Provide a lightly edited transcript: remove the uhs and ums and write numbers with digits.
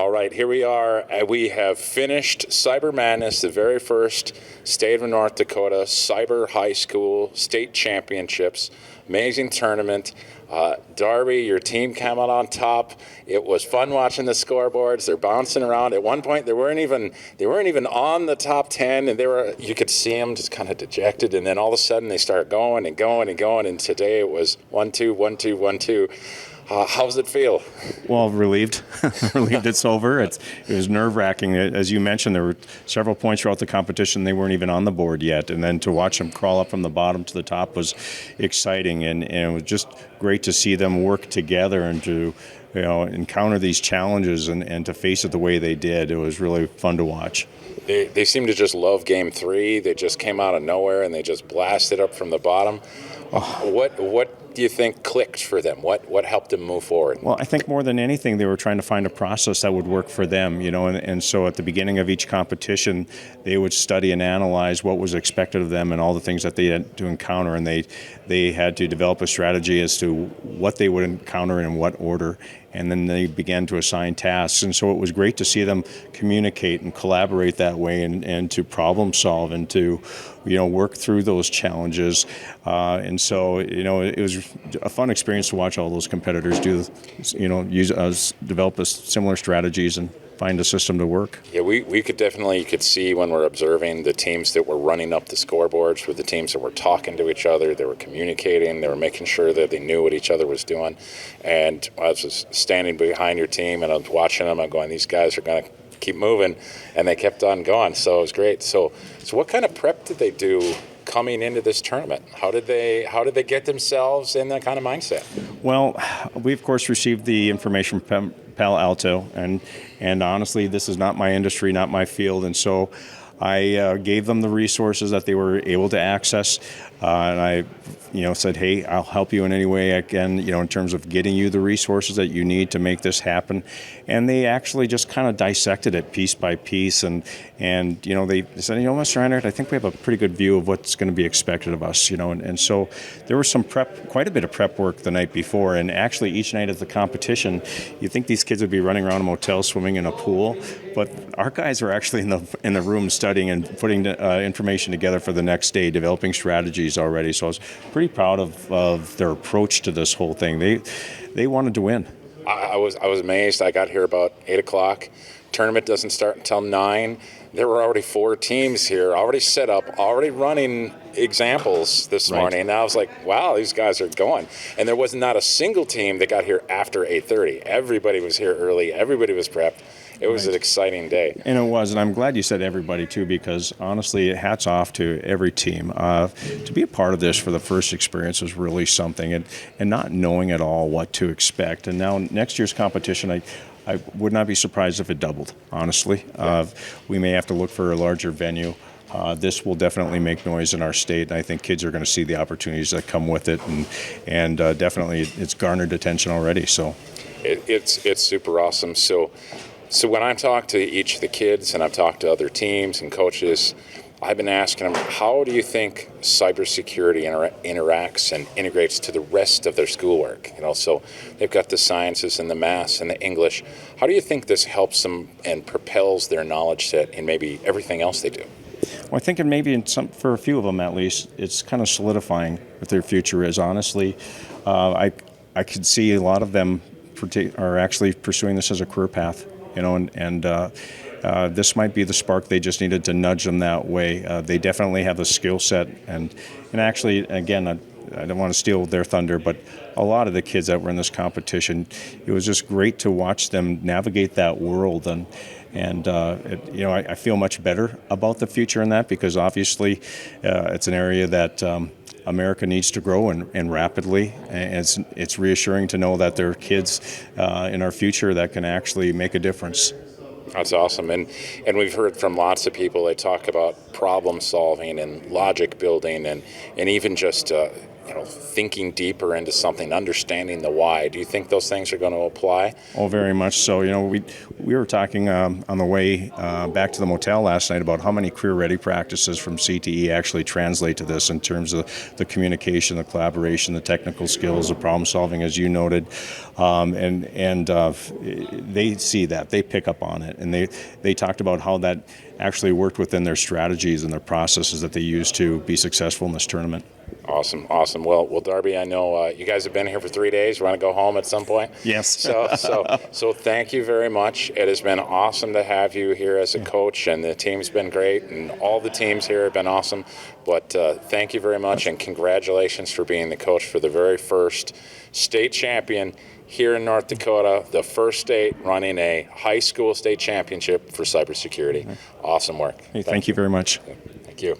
All right, here we are. We have finished Cyber Madness, the very first state of North Dakota Cyber High School State Championships. Amazing tournament. Darby, your team came out on top. It was fun watching the scoreboards. They're bouncing around. At one point, they weren't even on the top 10, and you could see them just kind of dejected. And then all of a sudden, they started going and going and going. And today it was 1-2, 1-2, 1-2. How does it feel? Well, relieved. Relieved it's over. It was nerve-wracking. As you mentioned, there were several points throughout the competition. They weren't even on the board yet. And then to watch them crawl up from the bottom to the top was exciting. And it was just great to see them work together and to encounter these challenges and to face it the way they did. It was really fun to watch. They seem to just love Game 3. They just came out of nowhere and they just blasted up from the bottom. What do you think clicked for them? What helped them move forward? Well, I think more than anything, they were trying to find a process that would work for them, and so at the beginning of each competition, they would study and analyze what was expected of them and all the things that they had to encounter, and they had to develop a strategy as to what they would encounter and in what order, and then they began to assign tasks. And so it was great to see them communicate and collaborate that way and to problem solve and to work through those challenges. And so it was a fun experience to watch all those competitors develop similar strategies and find a system to work. Yeah, you could see when we're observing the teams that were running up the scoreboards with the teams that were talking to each other, they were communicating, they were making sure that they knew what each other was doing. And I was just standing behind your team and I was watching them, I'm going, these guys are going to keep moving, and they kept on going, so it was great. So what kind of prep did they do coming into this tournament? How did they get themselves in that kind of mindset? Well, we of course received the information from Palo Alto, and honestly, this is not my industry, not my field, and so I gave them the resources that they were able to access, and I said, hey, I'll help you in any way I can, in terms of getting you the resources that you need to make this happen. And they actually just kind of dissected it piece by piece, and they said, Mr. Heinert, I think we have a pretty good view of what's going to be expected of us, and so there was quite a bit of prep work the night before, and actually each night of the competition, you'd think these kids would be running around a motel, swimming in a pool, but our guys were actually in the room studying and putting information together for the next day, developing strategies already. So I was pretty proud of their approach to this whole thing. They wanted to win. I was amazed. I got here about 8 o'clock. Tournament doesn't start until 9. There were already 4 teams here, already set up, already running examples this morning. And I was like, wow, these guys are going. And there was not a single team that got here after 8:30. Everybody was here early. Everybody was prepped. It was an exciting day. And it was, and I'm glad you said everybody too, because honestly, hats off to every team. To be a part of this for the first experience was really something, and not knowing at all what to expect. And now next year's competition, I would not be surprised if it doubled, honestly. We may have to look for a larger venue. This will definitely make noise in our state, and I think kids are going to see the opportunities that come with it, and definitely it's garnered attention already. So it's super awesome. So when I talk to each of the kids and I've talked to other teams and coaches, I've been asking them, how do you think cybersecurity interacts and integrates to the rest of their schoolwork? So they've got the sciences and the maths and the English. How do you think this helps them and propels their knowledge set in maybe everything else they do? Well, I think for a few of them at least, it's kind of solidifying what their future is. Honestly, I could see a lot of them are actually pursuing this as a career path. This might be the spark they just needed to nudge them that way. They definitely have the skill set, and actually, again, I don't want to steal their thunder, but a lot of the kids that were in this competition, it was just great to watch them navigate that world, and I feel much better about the future in that, because obviously it's an area that America needs to grow and rapidly, and it's reassuring to know that there are kids in our future that can actually make a difference. That's awesome. And we've heard from lots of people, they talk about problem solving and logic building and even just thinking deeper into something, understanding the why. Do you think those things are going to apply? Oh, very much so. We were talking on the way back to the motel last night about how many career-ready practices from CTE actually translate to this in terms of the communication, the collaboration, the technical skills, the problem solving, as you noted, and they see that, they pick up on it, and they talked about how that actually worked within their strategies and their processes that they use to be successful in this tournament. Awesome. Well, Darby, I know you guys have been here for 3 days. You want to go home at some point? Yes. So thank you very much. It has been awesome to have you here as a coach, and the team's been great, and all the teams here have been awesome. But thank you very much, and congratulations for being the coach for the very first state champion here in North Dakota, the first state running a high school state championship for cybersecurity. Awesome work. Hey, thank you very much. Thank you.